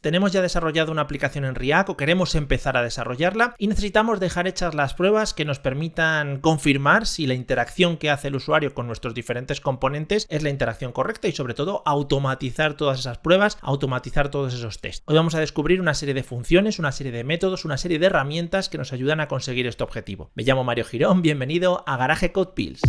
tenemos ya desarrollada una aplicación en React o queremos empezar a desarrollarla y necesitamos dejar hechas las pruebas que nos permitan confirmar si la interacción que hace el usuario con nuestros diferentes componentes es la interacción correcta y sobre todo automatizar todas esas pruebas, automatizar todos esos tests. Hoy vamos a descubrir una serie de funciones, una serie de métodos, una serie de herramientas que nos ayudan a conseguir este objetivo. Me llamo Mario Girón, bienvenido a Garage Code Pills.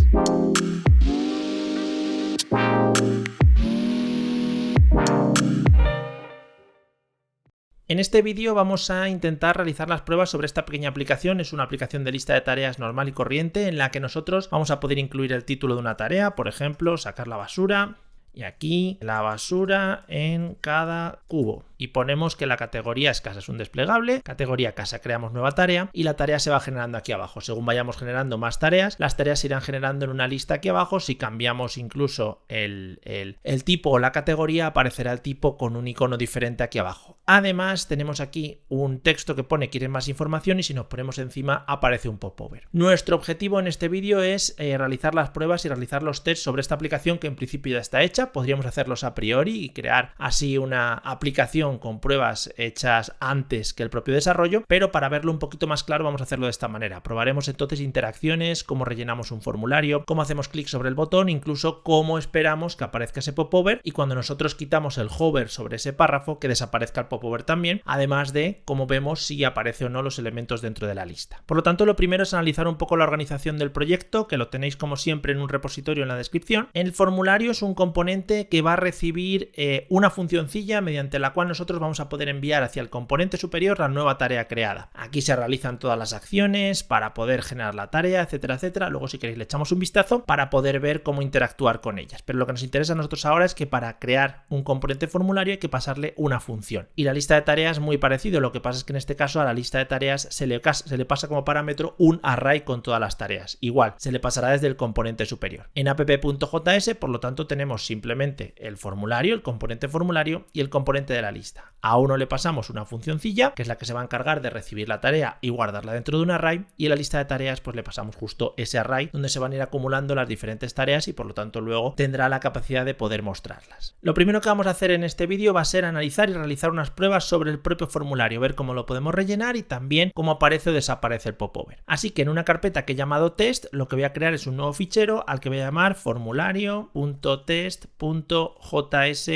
En este vídeo vamos a intentar realizar las pruebas sobre esta pequeña aplicación. Es una aplicación de lista de tareas normal y corriente en la que nosotros vamos a poder incluir el título de una tarea, por ejemplo, sacar la basura. Y aquí la basura en cada cubo. Y ponemos que la categoría es casa, es un desplegable. Categoría casa, creamos nueva tarea y la tarea se va generando aquí abajo. Según vayamos generando más tareas, las tareas se irán generando en una lista aquí abajo. Si cambiamos incluso el tipo o la categoría, aparecerá el tipo con un icono diferente aquí abajo. Además, tenemos aquí un texto que pone ¿quieren más información? Y si nos ponemos encima, aparece un popover. Nuestro objetivo en este vídeo es realizar las pruebas y realizar los tests sobre esta aplicación que en principio ya está hecha. Podríamos hacerlos a priori y crear así una aplicación con pruebas hechas antes que el propio desarrollo, pero para verlo un poquito más claro vamos a hacerlo de esta manera. Probaremos entonces interacciones, cómo rellenamos un formulario, cómo hacemos clic sobre el botón, incluso cómo esperamos que aparezca ese popover y cuando nosotros quitamos el hover sobre ese párrafo que desaparezca el popover también, además de cómo vemos si aparece o no los elementos dentro de la lista. Por lo tanto, lo primero es analizar un poco la organización del proyecto, que lo tenéis como siempre en un repositorio en la descripción. El formulario es un componente que va a recibir una funcioncilla mediante la cual nosotros vamos a poder enviar hacia el componente superior la nueva tarea creada. Aquí se realizan todas las acciones para poder generar la tarea, etcétera, etcétera. Luego, si queréis, le echamos un vistazo para poder ver cómo interactuar con ellas. Pero lo que nos interesa a nosotros ahora es que para crear un componente formulario hay que pasarle una función. Y la lista de tareas es muy parecido. Lo que pasa es que en este caso a la lista de tareas se le pasa como parámetro un array con todas las tareas. Igual, se le pasará desde el componente superior. En app.js, por lo tanto, tenemos simplemente el formulario, el componente formulario y el componente de la lista. A uno le pasamos una funcioncilla, que es la que se va a encargar de recibir la tarea y guardarla dentro de un array, y en la lista de tareas pues le pasamos justo ese array donde se van a ir acumulando las diferentes tareas y por lo tanto luego tendrá la capacidad de poder mostrarlas. Lo primero que vamos a hacer en este vídeo va a ser analizar y realizar unas pruebas sobre el propio formulario, ver cómo lo podemos rellenar y también cómo aparece o desaparece el popover. Así que en una carpeta que he llamado test, lo que voy a crear es un nuevo fichero al que voy a llamar formulario.test.js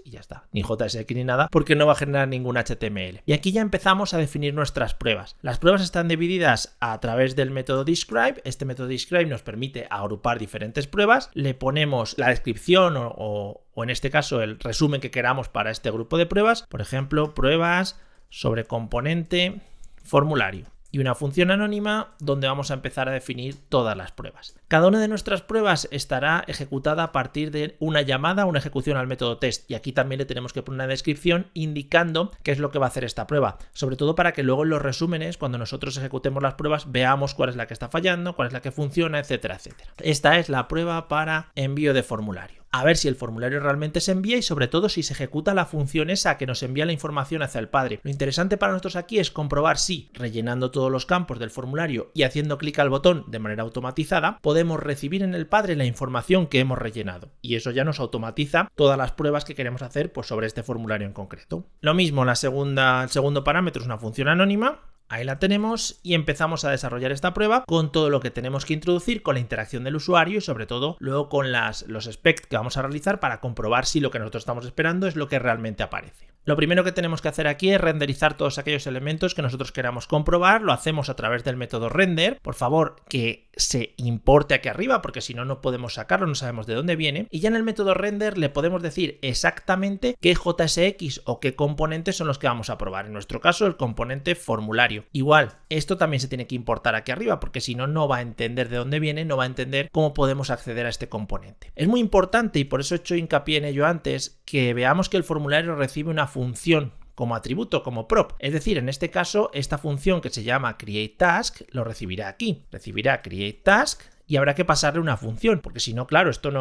y ya está, ni JSX ni nada porque no va a generar ningún HTML. Y aquí ya empezamos a definir nuestras pruebas. Las pruebas están divididas a través del método describe. Este método describe nos permite agrupar diferentes pruebas, le ponemos la descripción o en este caso el resumen que queramos para este grupo de pruebas, por ejemplo, pruebas sobre componente formulario. Y una función anónima donde vamos a empezar a definir todas las pruebas. Cada una de nuestras pruebas estará ejecutada a partir de una llamada o una ejecución al método test y aquí también le tenemos que poner una descripción indicando qué es lo que va a hacer esta prueba, sobre todo para que luego en los resúmenes, cuando nosotros ejecutemos las pruebas, veamos cuál es la que está fallando, cuál es la que funciona, etcétera, etcétera. Esta es la prueba para envío de formulario. A ver si el formulario realmente se envía y sobre todo si se ejecuta la función esa que nos envía la información hacia el padre. Lo interesante para nosotros aquí es comprobar si, rellenando todos los campos del formulario y haciendo clic al botón de manera automatizada, podemos recibir en el padre la información que hemos rellenado. Y eso ya nos automatiza todas las pruebas que queremos hacer pues, sobre este formulario en concreto. Lo mismo, el segundo parámetro es una función anónima. Ahí la tenemos y empezamos a desarrollar esta prueba con todo lo que tenemos que introducir, con la interacción del usuario y sobre todo luego con los specs que vamos a realizar para comprobar si lo que nosotros estamos esperando es lo que realmente aparece. Lo primero que tenemos que hacer aquí es renderizar todos aquellos elementos que nosotros queramos comprobar. Lo hacemos a través del método render. Por favor, que se importe aquí arriba porque si no, no podemos sacarlo, no sabemos de dónde viene. Y ya en el método render le podemos decir exactamente qué JSX o qué componentes son los que vamos a probar. En nuestro caso, el componente formulario. Igual, esto también se tiene que importar aquí arriba porque si no, no va a entender de dónde viene, no va a entender cómo podemos acceder a este componente. Es muy importante y por eso he hecho hincapié en ello antes, que veamos que el formulario recibe una función como atributo, como prop. Es decir, en este caso, esta función que se llama createTask lo recibirá aquí. Recibirá createTask y habrá que pasarle una función, porque si no, claro, esto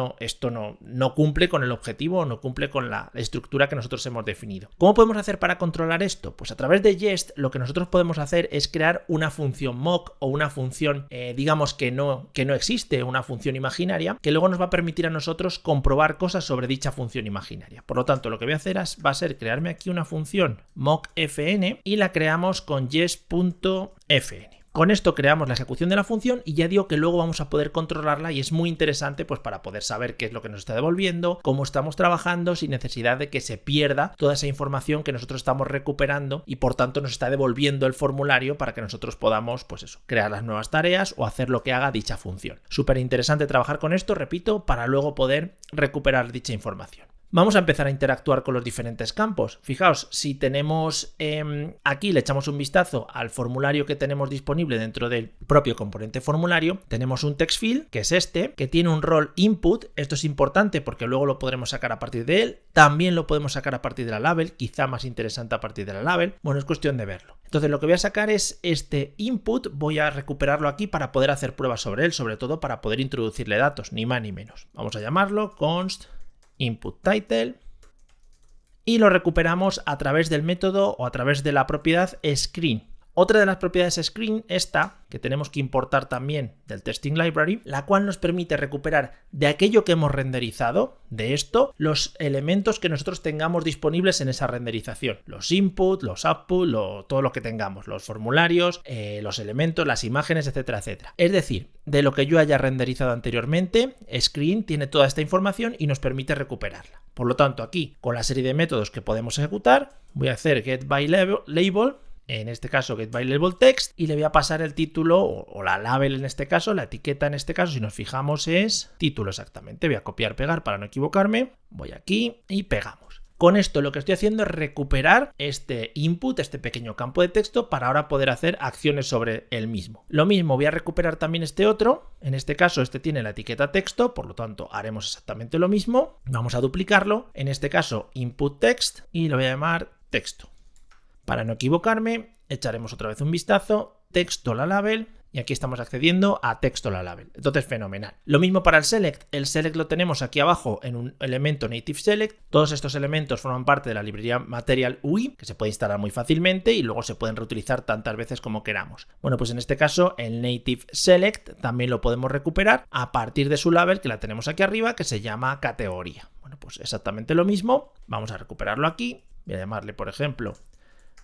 no cumple con el objetivo o no cumple con la estructura que nosotros hemos definido. ¿Cómo podemos hacer para controlar esto? Pues a través de Jest lo que nosotros podemos hacer es crear una función mock o una función, digamos que no existe, una función imaginaria, que luego nos va a permitir a nosotros comprobar cosas sobre dicha función imaginaria. Por lo tanto, lo que voy a hacer va a ser crearme aquí una función mockfn y la creamos con jest.fn. Con esto creamos la ejecución de la función y ya digo que luego vamos a poder controlarla y es muy interesante pues para poder saber qué es lo que nos está devolviendo, cómo estamos trabajando sin necesidad de que se pierda toda esa información que nosotros estamos recuperando y por tanto nos está devolviendo el formulario para que nosotros podamos pues eso, crear las nuevas tareas o hacer lo que haga dicha función. Súper interesante trabajar con esto, repito, para luego poder recuperar dicha información. Vamos a empezar a interactuar con los diferentes campos. Fijaos, si tenemos aquí le echamos un vistazo al formulario que tenemos disponible dentro del propio componente formulario, tenemos un text field, que es este, que tiene un rol input. Esto es importante porque luego lo podremos sacar a partir de él. También lo podemos sacar a partir de la label, quizá más interesante a partir de la label. Bueno, es cuestión de verlo. Entonces lo que voy a sacar es este input, voy a recuperarlo aquí para poder hacer pruebas sobre él, sobre todo para poder introducirle datos, ni más ni menos. Vamos a llamarlo const input title y lo recuperamos a través del método o a través de la propiedad screen. Otra de las propiedades screen, esta que tenemos que importar también del testing library, la cual nos permite recuperar de aquello que hemos renderizado, de esto, los elementos que nosotros tengamos disponibles en esa renderización. Los input, los output, todo lo que tengamos, los formularios, los elementos, las imágenes, etcétera, etcétera. Es decir, de lo que yo haya renderizado anteriormente, screen tiene toda esta información y nos permite recuperarla. Por lo tanto, aquí, con la serie de métodos que podemos ejecutar, voy a hacer getByLabel, en este caso getByLabelText, y le voy a pasar el título o la label en este caso, la etiqueta en este caso, si nos fijamos es título exactamente. Voy a copiar, pegar para no equivocarme, voy aquí y pegamos. Con esto lo que estoy haciendo es recuperar este input, este pequeño campo de texto, para ahora poder hacer acciones sobre el mismo. Lo mismo, voy a recuperar también este otro, en este caso este tiene la etiqueta texto, por lo tanto haremos exactamente lo mismo. Vamos a duplicarlo, en este caso input text y lo voy a llamar texto. Para no equivocarme, echaremos otra vez un vistazo, texto la label, y aquí estamos accediendo a texto la label. Entonces, fenomenal. Lo mismo para el select lo tenemos aquí abajo en un elemento native select. Todos estos elementos forman parte de la librería Material UI, que se puede instalar muy fácilmente y luego se pueden reutilizar tantas veces como queramos. Bueno, pues en este caso el native select también lo podemos recuperar a partir de su label, que la tenemos aquí arriba, que se llama categoría. Bueno, pues exactamente lo mismo. Vamos a recuperarlo aquí. Voy a llamarle, por ejemplo,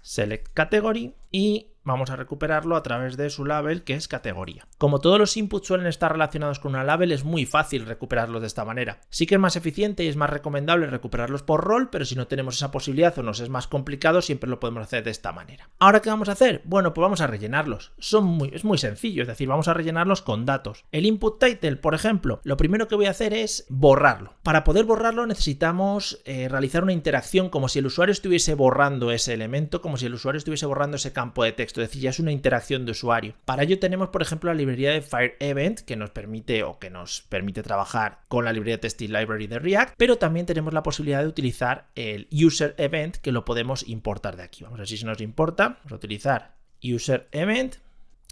select category y vamos a recuperarlo a través de su label, que es categoría. Como todos los inputs suelen estar relacionados con una label, es muy fácil recuperarlos de esta manera. Sí que es más eficiente y es más recomendable recuperarlos por rol, pero si no tenemos esa posibilidad o nos es más complicado, siempre lo podemos hacer de esta manera. ¿Ahora qué vamos a hacer? Bueno, pues vamos a rellenarlos. Es muy sencillo, es decir, vamos a rellenarlos con datos. El input title, por ejemplo, lo primero que voy a hacer es borrarlo. Para poder borrarlo necesitamos realizar una interacción como si el usuario estuviese borrando ese elemento, como si el usuario estuviese borrando ese campo de texto. Es decir, ya es una interacción de usuario. Para ello tenemos, por ejemplo, la librería de FireEvent, que nos permite trabajar con la librería Testing Library de React, pero también tenemos la posibilidad de utilizar el UserEvent, que lo podemos importar de aquí. Vamos a ver si se nos importa. Vamos a utilizar UserEvent.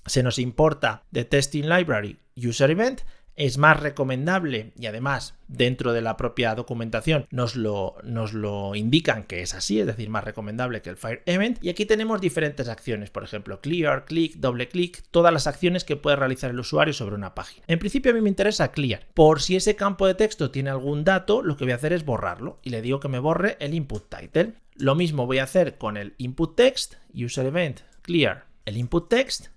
Se nos importa de Testing Library UserEvent. Es más recomendable y además dentro de la propia documentación nos lo indican que es así, es decir, más recomendable que el FireEvent. Y aquí tenemos diferentes acciones, por ejemplo, clear, click, doble clic, todas las acciones que puede realizar el usuario sobre una página. En principio a mí me interesa clear. Por si ese campo de texto tiene algún dato, lo que voy a hacer es borrarlo y le digo que me borre el input title. Lo mismo voy a hacer con el input text, UserEvent, clear, el input text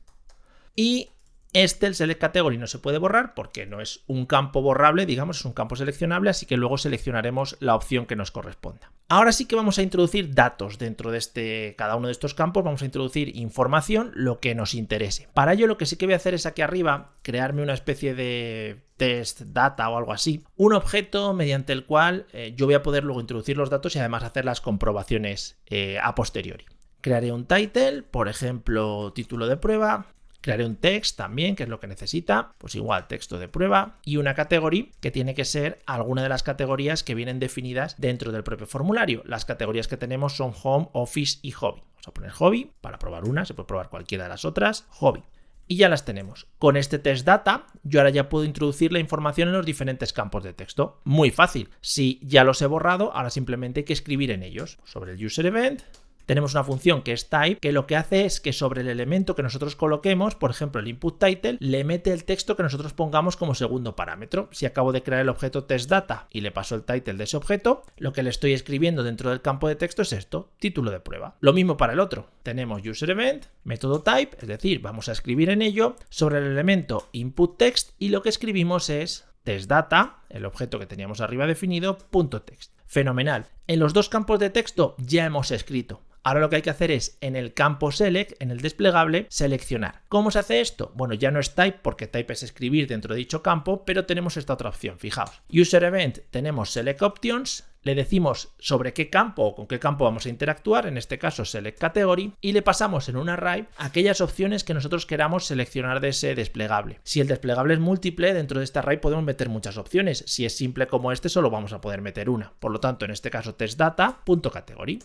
y el select category no se puede borrar porque no es un campo borrable, digamos, es un campo seleccionable, así que luego seleccionaremos la opción que nos corresponda. Ahora sí que vamos a introducir datos dentro de cada uno de estos campos, vamos a introducir información, lo que nos interese. Para ello lo que sí que voy a hacer es aquí arriba crearme una especie de test data o algo así, un objeto mediante el cual yo voy a poder luego introducir los datos y además hacer las comprobaciones a posteriori. Crearé un title, por ejemplo, título de prueba. Crearé un text también, que es lo que necesita, pues igual texto de prueba, y una category que tiene que ser alguna de las categorías que vienen definidas dentro del propio formulario. Las categorías que tenemos son Home, Office y Hobby. Vamos a poner Hobby para probar una, se puede probar cualquiera de las otras, Hobby. Y ya las tenemos. Con este test data, yo ahora ya puedo introducir la información en los diferentes campos de texto. Muy fácil. Si ya los he borrado, ahora simplemente hay que escribir en ellos. Sobre el user event, tenemos una función que es type, que lo que hace es que sobre el elemento que nosotros coloquemos, por ejemplo el input title, le mete el texto que nosotros pongamos como segundo parámetro. Si acabo de crear el objeto testData y le paso el title de ese objeto, lo que le estoy escribiendo dentro del campo de texto es esto, título de prueba. Lo mismo para el otro. Tenemos user event, método type, es decir, vamos a escribir en ello sobre el elemento input text y lo que escribimos es testData, el objeto que teníamos arriba definido, .text. Fenomenal. En los dos campos de texto ya hemos escrito. Ahora lo que hay que hacer es, en el campo select, en el desplegable, seleccionar. ¿Cómo se hace esto? Bueno, ya no es type, porque type es escribir dentro de dicho campo, pero tenemos esta otra opción, fijaos. User event, tenemos select options, le decimos sobre qué campo o con qué campo vamos a interactuar, en este caso select category, y le pasamos en un array aquellas opciones que nosotros queramos seleccionar de ese desplegable. Si el desplegable es múltiple, dentro de este array podemos meter muchas opciones. Si es simple como este, solo vamos a poder meter una. Por lo tanto, en este caso testData.category.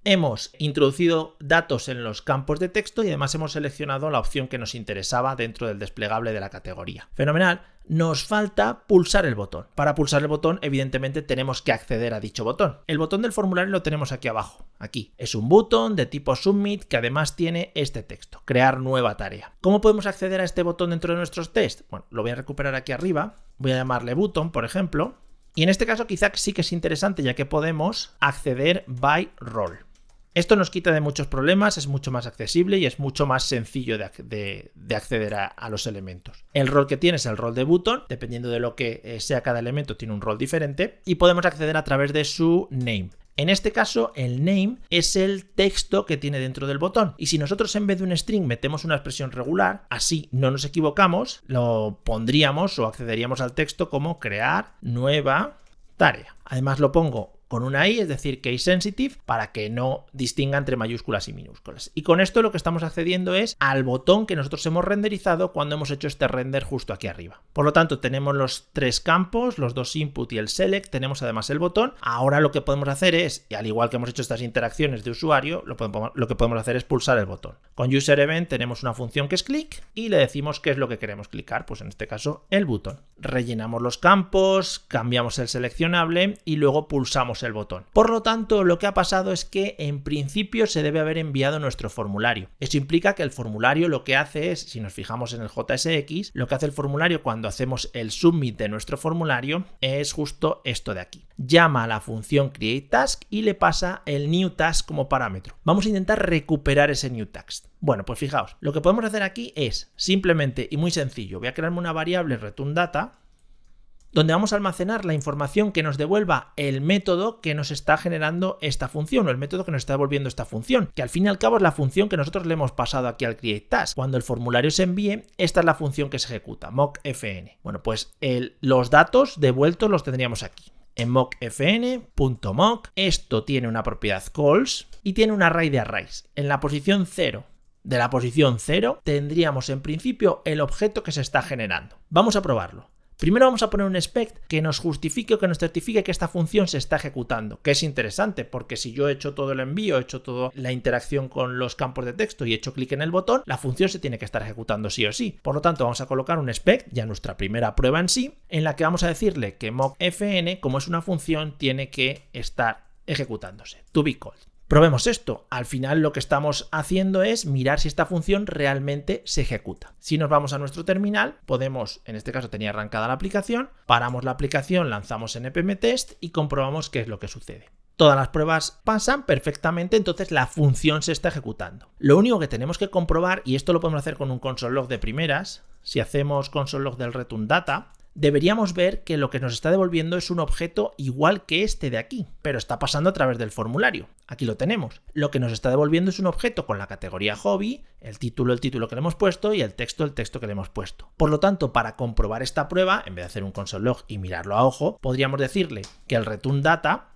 Hemos introducido datos en los campos de texto y además hemos seleccionado la opción que nos interesaba dentro del desplegable de la categoría. Fenomenal. Nos falta pulsar el botón. Para pulsar el botón, evidentemente, tenemos que acceder a dicho botón. El botón del formulario lo tenemos aquí abajo. Aquí. Es un botón de tipo submit que además tiene este texto. Crear nueva tarea. ¿Cómo podemos acceder a este botón dentro de nuestros tests? Bueno, lo voy a recuperar aquí arriba. Voy a llamarle button, por ejemplo. Y en este caso quizá sí que es interesante, ya que podemos acceder by role. Esto nos quita de muchos problemas, es mucho más accesible y es mucho más sencillo de acceder a los elementos. El rol que tiene es el rol de button, dependiendo de lo que sea cada elemento tiene un rol diferente y podemos acceder a través de su name. En este caso, el name es el texto que tiene dentro del botón. Y si nosotros en vez de un string metemos una expresión regular, así no nos equivocamos, lo pondríamos o accederíamos al texto como crear nueva tarea. Además lo pongo con una i, es decir, case sensitive, para que no distinga entre mayúsculas y minúsculas. Y con esto lo que estamos accediendo es al botón que nosotros hemos renderizado cuando hemos hecho este render justo aquí arriba. Por lo tanto, tenemos los tres campos, los dos input y el select, tenemos además el botón. Ahora lo que podemos hacer es, y al igual que hemos hecho estas interacciones de usuario, lo que podemos hacer es pulsar el botón. Con user event tenemos una función que es click y le decimos qué es lo que queremos clicar, pues en este caso el botón. Rellenamos los campos, cambiamos el seleccionable y luego pulsamos el botón. Por lo tanto, lo que ha pasado es que en principio se debe haber enviado nuestro formulario. Esto implica que el formulario lo que hace es, si nos fijamos en el JSX, lo que hace el formulario cuando hacemos el submit de nuestro formulario es justo esto de aquí. Llama a la función createTask y le pasa el new task como parámetro. Vamos a intentar recuperar ese new task. Bueno, pues fijaos, lo que podemos hacer aquí es simplemente y muy sencillo, voy a crearme una variable returnData donde vamos a almacenar la información que nos devuelva el método que nos está generando esta función o el método que nos está devolviendo esta función, que al fin y al cabo es la función que nosotros le hemos pasado aquí al createTask. Cuando el formulario se envíe, esta es la función que se ejecuta, mockfn. Bueno, pues los datos devueltos los tendríamos aquí. En mockfn.mock, esto tiene una propiedad calls y tiene un array de arrays. En la posición 0 de la posición 0 tendríamos en principio el objeto que se está generando. Vamos a probarlo. Primero vamos a poner un expect que nos justifique o que nos certifique que esta función se está ejecutando, que es interesante porque si yo he hecho todo el envío, he hecho toda la interacción con los campos de texto y he hecho clic en el botón, la función se tiene que estar ejecutando sí o sí. Por lo tanto, vamos a colocar un expect, ya nuestra primera prueba en sí, en la que vamos a decirle que mockfn, como es una función, tiene que estar ejecutándose, to be called. Probemos esto. Al final lo que estamos haciendo es mirar si esta función realmente se ejecuta. Si nos vamos a nuestro terminal, podemos, en este caso tenía arrancada la aplicación, paramos la aplicación, lanzamos npmtest y comprobamos qué es lo que sucede. Todas las pruebas pasan perfectamente, entonces la función se está ejecutando. Lo único que tenemos que comprobar, y esto lo podemos hacer con un console log de primeras, si hacemos console log del returnData, deberíamos ver que lo que nos está devolviendo es un objeto igual que este de aquí, pero está pasando a través del formulario. Aquí lo tenemos. Lo que nos está devolviendo es un objeto con la categoría hobby, el título que le hemos puesto y el texto que le hemos puesto. Por lo tanto, para comprobar esta prueba, en vez de hacer un console log y mirarlo a ojo, podríamos decirle que el returnData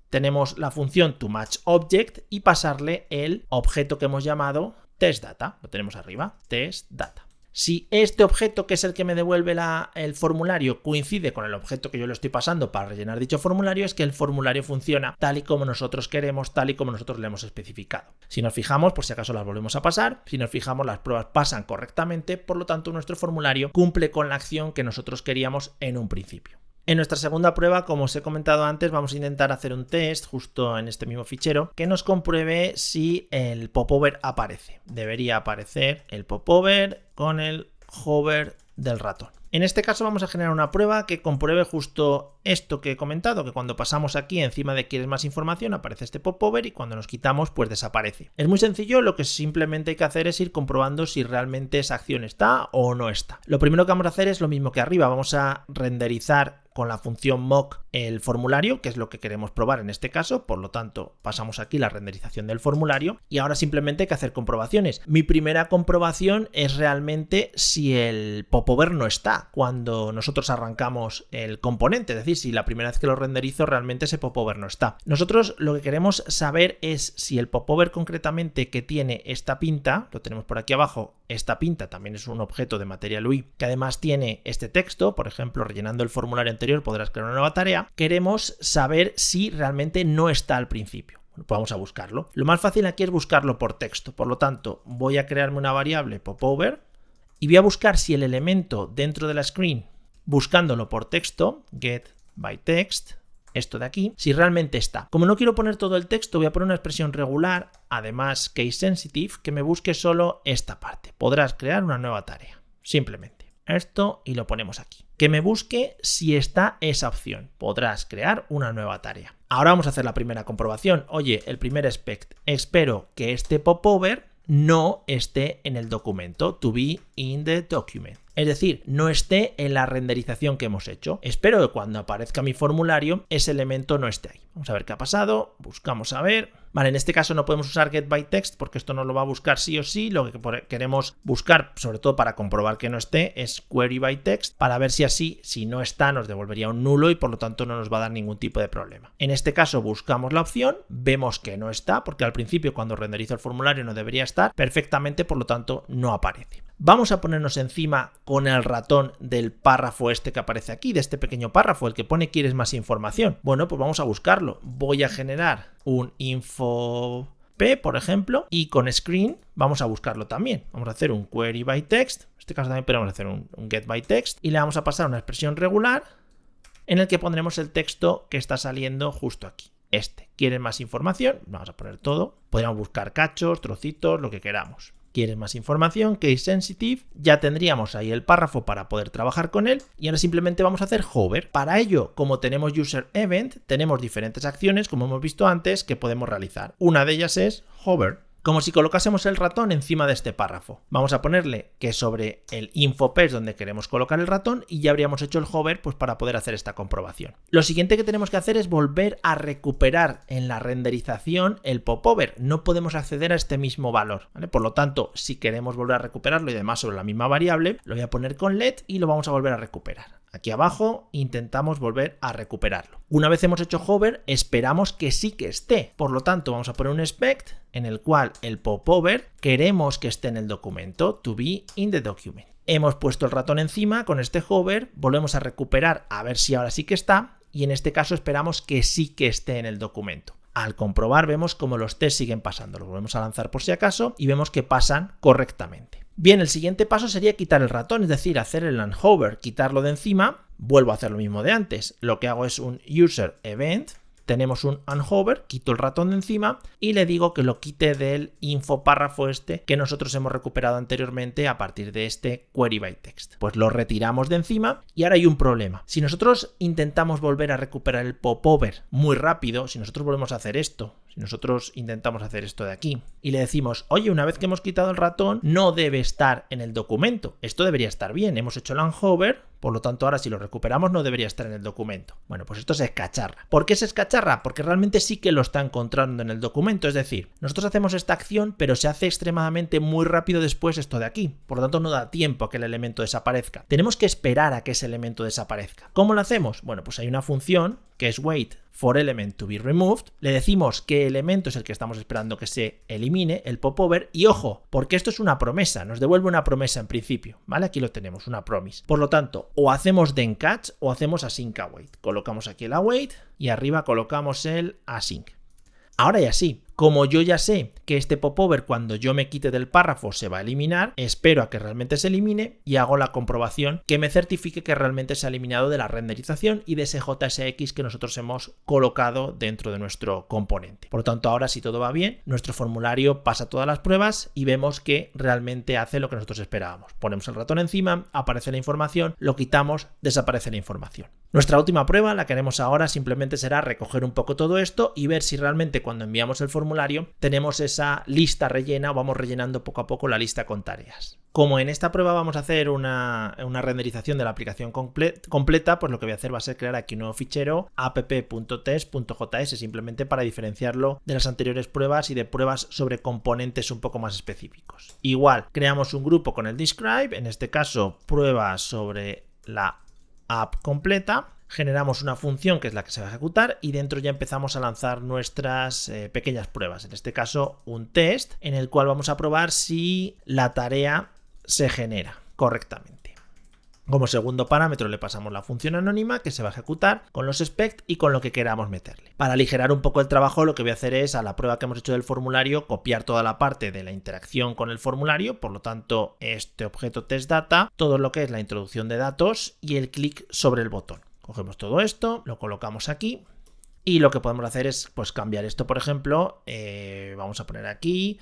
tenemos la función toMatchObject y pasarle el objeto que hemos llamado testData. Lo tenemos arriba, testData. Si este objeto, que es el que me devuelve el formulario, coincide con el objeto que yo le estoy pasando para rellenar dicho formulario, es que el formulario funciona tal y como nosotros queremos, tal y como nosotros le hemos especificado. Si nos fijamos, por si acaso las volvemos a pasar, si nos fijamos las pruebas pasan correctamente, por lo tanto nuestro formulario cumple con la acción que nosotros queríamos en un principio. En nuestra segunda prueba, como os he comentado antes, vamos a intentar hacer un test justo en este mismo fichero que nos compruebe si el popover aparece. Debería aparecer el popover con el hover del ratón. En este caso vamos a generar una prueba que compruebe justo esto que he comentado, que cuando pasamos aquí encima de quieres más información aparece este popover y cuando nos quitamos pues desaparece. Es muy sencillo, lo que simplemente hay que hacer es ir comprobando si realmente esa acción está o no está. Lo primero que vamos a hacer es lo mismo que arriba, vamos a renderizar con la función mock el formulario, que es lo que queremos probar en este caso, por lo tanto pasamos aquí la renderización del formulario y ahora simplemente hay que hacer comprobaciones. Mi primera comprobación es realmente si el popover no está cuando nosotros arrancamos el componente, es decir, si la primera vez que lo renderizo realmente ese popover no está. Nosotros lo que queremos saber es si el popover concretamente que tiene esta pinta, lo tenemos por aquí abajo, esta pinta también es un objeto de Material UI que además tiene este texto, por ejemplo, rellenando el formulario anterior podrás crear una nueva tarea, queremos saber si realmente no está al principio. Bueno, pues vamos a buscarlo. Lo más fácil aquí es buscarlo por texto, por lo tanto voy a crearme una variable popover y voy a buscar si el elemento dentro de la screen, buscándolo por texto, getByText, esto de aquí, si realmente está. Como no quiero poner todo el texto, voy a poner una expresión regular, además case sensitive, que me busque solo esta parte. Podrás crear una nueva tarea, simplemente. Esto y lo ponemos aquí. Que me busque si está esa opción. Podrás crear una nueva tarea. Ahora vamos a hacer la primera comprobación. Oye, el primer expect. Espero que este popover no esté en el documento. To be in the document. Es decir, no esté en la renderización que hemos hecho. Espero que cuando aparezca mi formulario ese elemento no esté ahí. Vamos a ver qué ha pasado. Buscamos a ver. Vale, en este caso no podemos usar getByText porque esto no lo va a buscar sí o sí. Lo que queremos buscar, sobre todo para comprobar que no esté, es queryByText para ver si así, si no está, nos devolvería un nulo y por lo tanto no nos va a dar ningún tipo de problema. En este caso buscamos la opción, vemos que no está porque al principio cuando renderizo el formulario no debería estar perfectamente, por lo tanto no aparece. Vamos a ponernos encima con el ratón del párrafo este que aparece aquí, de este pequeño párrafo, el que pone ¿quieres más información? Bueno, pues vamos a buscarlo. Voy a generar un info P, por ejemplo, y con screen vamos a buscarlo también. Vamos a hacer un queryByText, en este caso también podemos hacer un getByText y le vamos a pasar una expresión regular en el que pondremos el texto que está saliendo justo aquí. ¿Quieres más información? Vamos a poner todo. Podríamos buscar cachos, trocitos, lo que queramos. ¿Quieres más información? Case sensitive. Ya tendríamos ahí el párrafo para poder trabajar con él. Y ahora simplemente vamos a hacer hover. Para ello, como tenemos user event, tenemos diferentes acciones, como hemos visto antes, que podemos realizar. Una de ellas es hover. Como si colocásemos el ratón encima de este párrafo. Vamos a ponerle que sobre el info P es donde queremos colocar el ratón y ya habríamos hecho el hover pues para poder hacer esta comprobación. Lo siguiente que tenemos que hacer es volver a recuperar en la renderización el popover. No podemos acceder a este mismo valor, ¿vale? Por lo tanto, si queremos volver a recuperarlo y además sobre la misma variable, lo voy a poner con let y lo vamos a volver a recuperar. Aquí abajo intentamos volver a recuperarlo. Una vez hemos hecho hover, esperamos que sí que esté. Por lo tanto, vamos a poner un expect en el cual el popover queremos que esté en el documento, to be in the document. Hemos puesto el ratón encima con este hover, volvemos a recuperar a ver si ahora sí que está y en este caso esperamos que sí que esté en el documento. Al comprobar vemos cómo los test siguen pasando. Los volvemos a lanzar por si acaso y vemos que pasan correctamente. Bien, el siguiente paso sería quitar el ratón, es decir, hacer el unhover, quitarlo de encima. Vuelvo a hacer lo mismo de antes. Lo que hago es un user event. Tenemos un unhover, quito el ratón de encima y le digo que lo quite del info párrafo este que nosotros hemos recuperado anteriormente a partir de este queryByText. Pues lo retiramos de encima y ahora hay un problema. Si nosotros intentamos volver a recuperar el popover muy rápido, si nosotros volvemos a hacer esto, si nosotros intentamos hacer esto de aquí y le decimos, oye, una vez que hemos quitado el ratón, no debe estar en el documento. Esto debería estar bien. Hemos hecho el unhover, por lo tanto ahora si lo recuperamos no debería estar en el documento. Bueno, pues esto se escacharra. ¿Por qué se escacharra? Porque realmente sí que lo está encontrando en el documento. Es decir, nosotros hacemos esta acción, pero se hace extremadamente muy rápido después esto de aquí. Por lo tanto no da tiempo a que el elemento desaparezca. Tenemos que esperar a que ese elemento desaparezca. ¿Cómo lo hacemos? Bueno, pues hay una función que es wait for element to be removed, le decimos qué elemento es el que estamos esperando que se elimine, el popover, y ojo, porque esto es una promesa, nos devuelve una promesa en principio, ¿vale? Aquí lo tenemos, una promise. Por lo tanto, o hacemos then catch o hacemos async await. Colocamos aquí el await y arriba colocamos el async. Ahora ya sí, como yo ya sé que este popover cuando yo me quite del párrafo se va a eliminar, espero a que realmente se elimine y hago la comprobación que me certifique que realmente se ha eliminado de la renderización y de ese JSX que nosotros hemos colocado dentro de nuestro componente. Por lo tanto, ahora si todo va bien, nuestro formulario pasa todas las pruebas y vemos que realmente hace lo que nosotros esperábamos. Ponemos el ratón encima, aparece la información, lo quitamos, desaparece la información. Nuestra última prueba, la que haremos ahora, simplemente será recoger un poco todo esto y ver si realmente cuando enviamos el formulario tenemos esa lista rellena o vamos rellenando poco a poco la lista con tareas. Como en esta prueba vamos a hacer una renderización de la aplicación completa, pues lo que voy a hacer va a ser crear aquí un nuevo fichero app.test.js simplemente para diferenciarlo de las anteriores pruebas y de pruebas sobre componentes un poco más específicos. Igual, creamos un grupo con el describe, en este caso pruebas sobre la app completa, generamos una función que es la que se va a ejecutar y dentro ya empezamos a lanzar nuestras pequeñas pruebas, en este caso un test en el cual vamos a probar si la tarea se genera correctamente. Como segundo parámetro le pasamos la función anónima que se va a ejecutar con los expect y con lo que queramos meterle. Para aligerar un poco el trabajo lo que voy a hacer es a la prueba que hemos hecho del formulario copiar toda la parte de la interacción con el formulario, por lo tanto este objeto testData, todo lo que es la introducción de datos y el clic sobre el botón. Cogemos todo esto, lo colocamos aquí y lo que podemos hacer es pues cambiar esto, por ejemplo, vamos a poner aquí,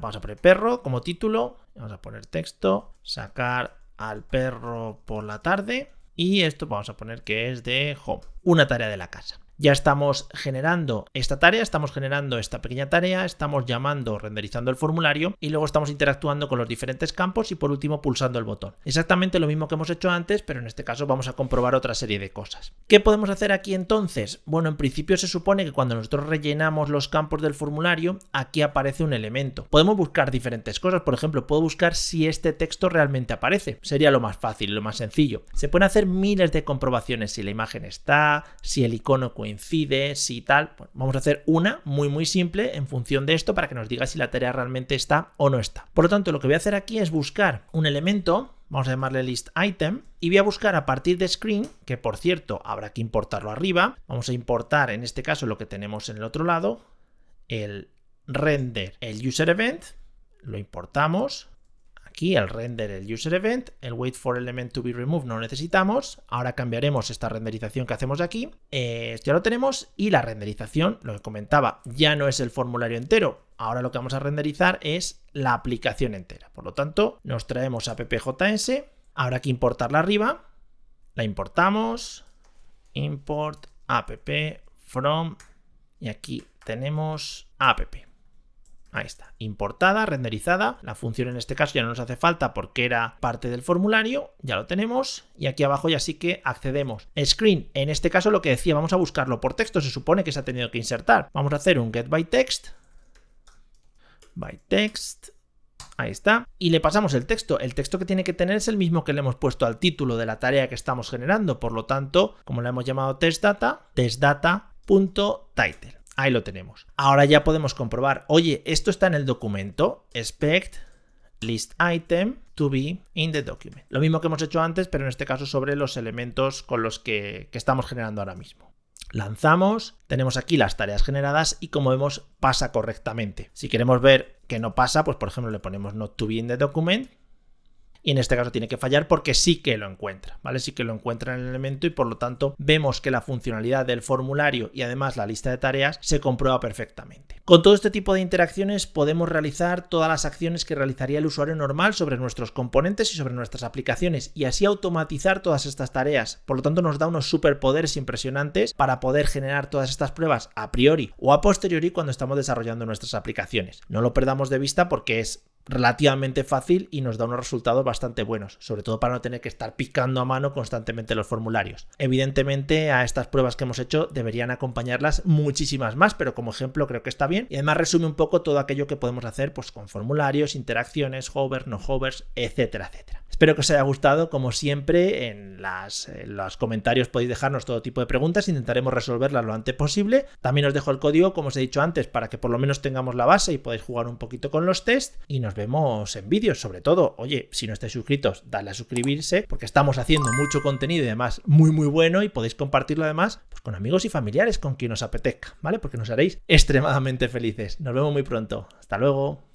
vamos a poner perro como título, vamos a poner texto, sacar al perro por la tarde y esto vamos a poner que es de home, una tarea de la casa. Ya estamos generando esta tarea, estamos generando esta pequeña tarea, estamos llamando, renderizando el formulario y luego estamos interactuando con los diferentes campos y por último pulsando el botón. Exactamente lo mismo que hemos hecho antes, pero en este caso vamos a comprobar otra serie de cosas. ¿Qué podemos hacer aquí entonces? Bueno, en principio se supone que cuando nosotros rellenamos los campos del formulario, aquí aparece un elemento. Podemos buscar diferentes cosas, por ejemplo, puedo buscar si este texto realmente aparece. Sería lo más fácil, lo más sencillo. Se pueden hacer miles de comprobaciones, si la imagen está, si el icono coincide, si tal. Bueno, vamos a hacer una muy simple en función de esto para que nos diga si la tarea realmente está o no está. Por lo tanto, lo que voy a hacer aquí es buscar un elemento, vamos a llamarle list item, y voy a buscar a partir de screen, que por cierto habrá que importarlo arriba. Vamos a importar en este caso lo que tenemos en el otro lado, el render, el user event, lo importamos. Aquí el render, el user event, el wait for element to be removed no lo necesitamos. Ahora cambiaremos esta renderización que hacemos aquí. Esto ya lo tenemos y la renderización, lo que comentaba, ya no es el formulario entero. Ahora lo que vamos a renderizar es la aplicación entera. Por lo tanto, nos traemos app.js. Ahora hay que importarla arriba. La importamos. Import app from. Y aquí tenemos app. Ahí está, importada, renderizada. La función en este caso ya no nos hace falta porque era parte del formulario, ya lo tenemos. Y aquí abajo ya sí que accedemos. Screen, en este caso lo que decía, vamos a buscarlo por texto, se supone que se ha tenido que insertar. Vamos a hacer un get by text. By text. Ahí está. Y le pasamos el texto. El texto que tiene que tener es el mismo que le hemos puesto al título de la tarea que estamos generando. Por lo tanto, como le hemos llamado testData, testData.title. Ahí lo tenemos. Ahora ya podemos comprobar, oye, esto está en el documento, expect list item to be in the document. Lo mismo que hemos hecho antes, pero en este caso sobre los elementos con los que estamos generando ahora mismo. Lanzamos, tenemos aquí las tareas generadas y como vemos pasa correctamente. Si queremos ver que no pasa, pues por ejemplo le ponemos not to be in the document. Y en este caso tiene que fallar porque sí que lo encuentra, ¿vale? Sí que lo encuentra en el elemento y por lo tanto vemos que la funcionalidad del formulario y además la lista de tareas se comprueba perfectamente. Con todo este tipo de interacciones podemos realizar todas las acciones que realizaría el usuario normal sobre nuestros componentes y sobre nuestras aplicaciones y así automatizar todas estas tareas. Por lo tanto nos da unos superpoderes impresionantes para poder generar todas estas pruebas a priori o a posteriori cuando estamos desarrollando nuestras aplicaciones. No lo perdamos de vista porque es relativamente fácil y nos da unos resultados bastante buenos, sobre todo para no tener que estar picando a mano constantemente los formularios. Evidentemente a estas pruebas que hemos hecho deberían acompañarlas muchísimas más, pero como ejemplo creo que está bien y además resume un poco todo aquello que podemos hacer pues con formularios, interacciones, hovers, no hovers, etcétera, etcétera. Espero que os haya gustado, como siempre en los comentarios podéis dejarnos todo tipo de preguntas, intentaremos resolverlas lo antes posible. También os dejo el código, como os he dicho antes, para que por lo menos tengamos la base y podáis jugar un poquito con los tests y nos vemos en vídeos. Sobre todo, oye, si no estáis suscritos, dadle a suscribirse porque estamos haciendo mucho contenido y además muy bueno y podéis compartirlo además pues, con amigos y familiares, con quien os apetezca, ¿vale? Porque nos haréis extremadamente felices. Nos vemos muy pronto. Hasta luego.